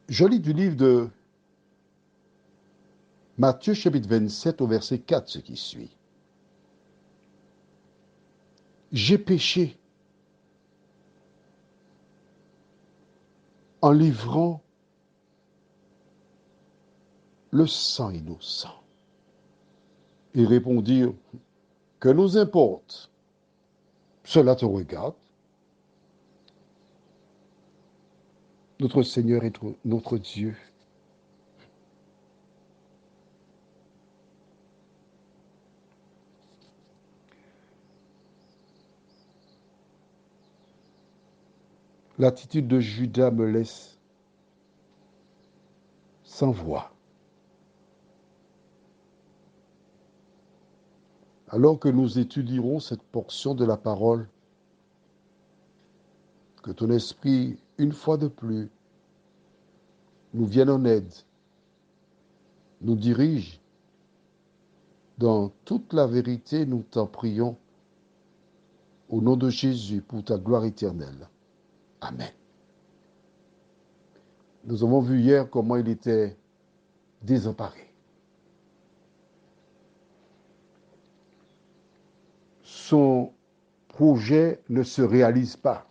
Je lis du livre de Matthieu chapitre 27 au verset 4 ce qui suit. J'ai péché en livrant le sang innocent. Ils répondirent, que nous importe? Cela te regarde. Notre Seigneur est notre Dieu. L'attitude de Judas me laisse sans voix. Alors que nous étudierons cette portion de la parole, que ton esprit, une fois de plus, nous vienne en aide, nous dirige dans toute la vérité, nous t'en prions, au nom de Jésus, pour ta gloire éternelle. Amen. Nous avons vu hier comment il était désemparé. Son projet ne se réalise pas.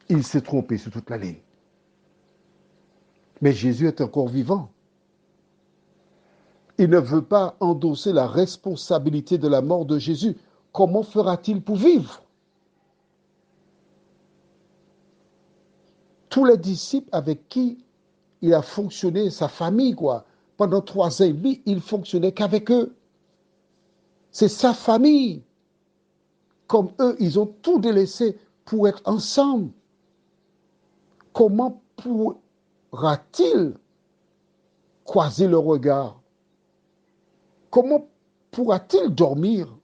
Il s'est trompé sur toute la ligne. Mais Jésus est encore vivant. Il ne veut pas endosser la responsabilité de la mort de Jésus. Comment fera-t-il pour vivre? Tous les disciples avec qui il a fonctionné, sa famille, pendant 3 ans et demi, il fonctionnait qu'avec eux. C'est sa famille. Comme eux, ils ont tout délaissé pour être ensemble. Comment pourra-t-il croiser le regard? Comment pourra-t-il dormir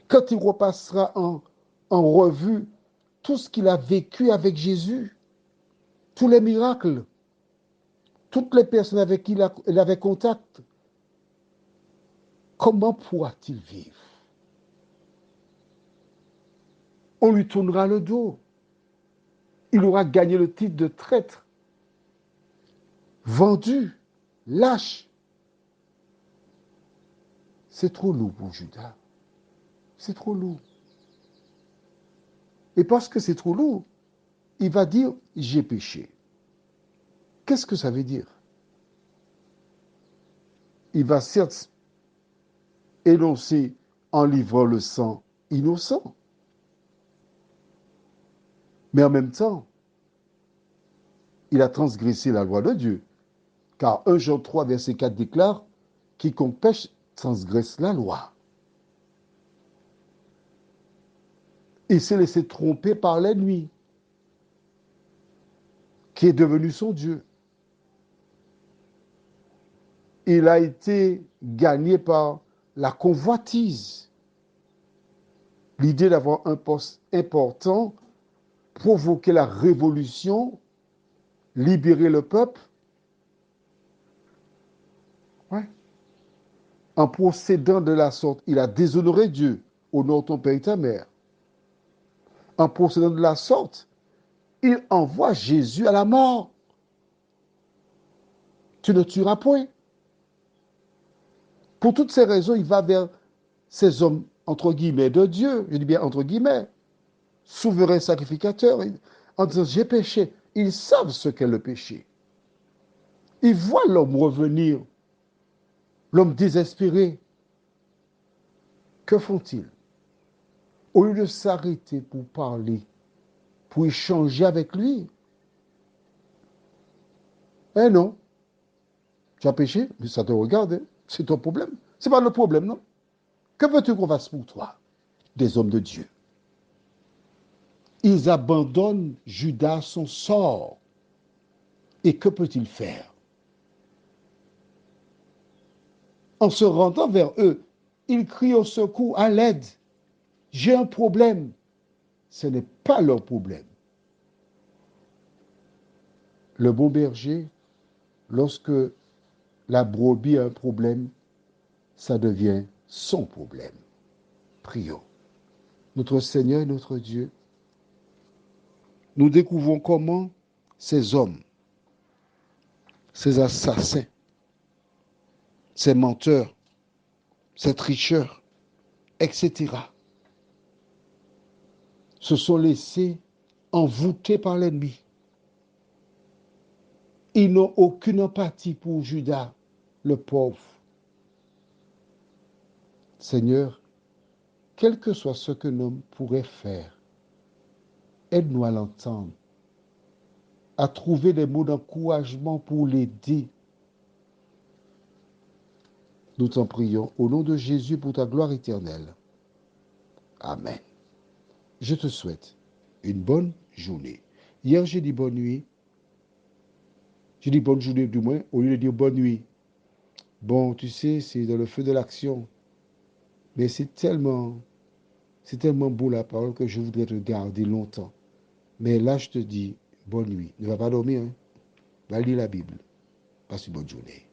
quand il repassera en revue tout ce qu'il a vécu avec Jésus, tous les miracles, toutes les personnes avec qui il avait contact? Comment pourra-t-il vivre? On lui tournera le dos. Il aura gagné le titre de traître, vendu, lâche. C'est trop lourd pour Judas. C'est trop lourd. Et parce que c'est trop lourd, il va dire, j'ai péché. Qu'est-ce que ça veut dire? Il va certes énoncer en livrant le sang innocent, mais en même temps, il a transgressé la loi de Dieu. Car 1 Jean 3, verset 4 déclare, quiconque pêche transgresse la loi. Il s'est laissé tromper par l'ennemi, qui est devenu son Dieu. Il a été gagné par la convoitise, l'idée d'avoir un poste important, provoquer la révolution, libérer le peuple. Ouais. En procédant de la sorte, il a déshonoré Dieu. Honore ton père et ta mère. En procédant de la sorte, il envoie Jésus à la mort. Tu ne tueras point. Pour toutes ces raisons, il va vers ces hommes, entre guillemets, de Dieu, je dis bien entre guillemets, souverain sacrificateur, en disant, j'ai péché. Ils savent ce qu'est le péché. Ils voient l'homme revenir, l'homme désespéré. Que font-ils? Au lieu de s'arrêter pour parler, pour échanger avec lui, eh non, tu as péché, mais ça te regarde, hein? C'est ton problème. C'est pas le problème, non? Que veux-tu qu'on fasse pour toi? Des hommes de Dieu. Ils abandonnent Judas son sort. Et que peut-il faire? En se rendant vers eux, il crie au secours, à l'aide. J'ai un problème. Ce n'est pas leur problème. Le bon berger, lorsque la brebis a un problème, ça devient son problème. Prions. Notre Seigneur et notre Dieu, nous découvrons comment ces hommes, ces assassins, ces menteurs, ces tricheurs, etc., se sont laissés envoûter par l'ennemi. Ils n'ont aucune empathie pour Judas, le pauvre. Seigneur, quel que soit ce que l'homme pourrait faire, aide-nous à l'entendre, à trouver des mots d'encouragement pour l'aider. Nous t'en prions au nom de Jésus pour ta gloire éternelle. Amen. Je te souhaite une bonne journée. Hier, j'ai dit bonne nuit. J'ai dit bonne journée du moins, au lieu de dire bonne nuit. Bon, tu sais, c'est dans le feu de l'action. Mais c'est tellement beau la parole que je voudrais te garder longtemps. Mais là, je te dis bonne nuit. Ne va pas dormir, hein? Va lire la Bible. Passe une bonne journée.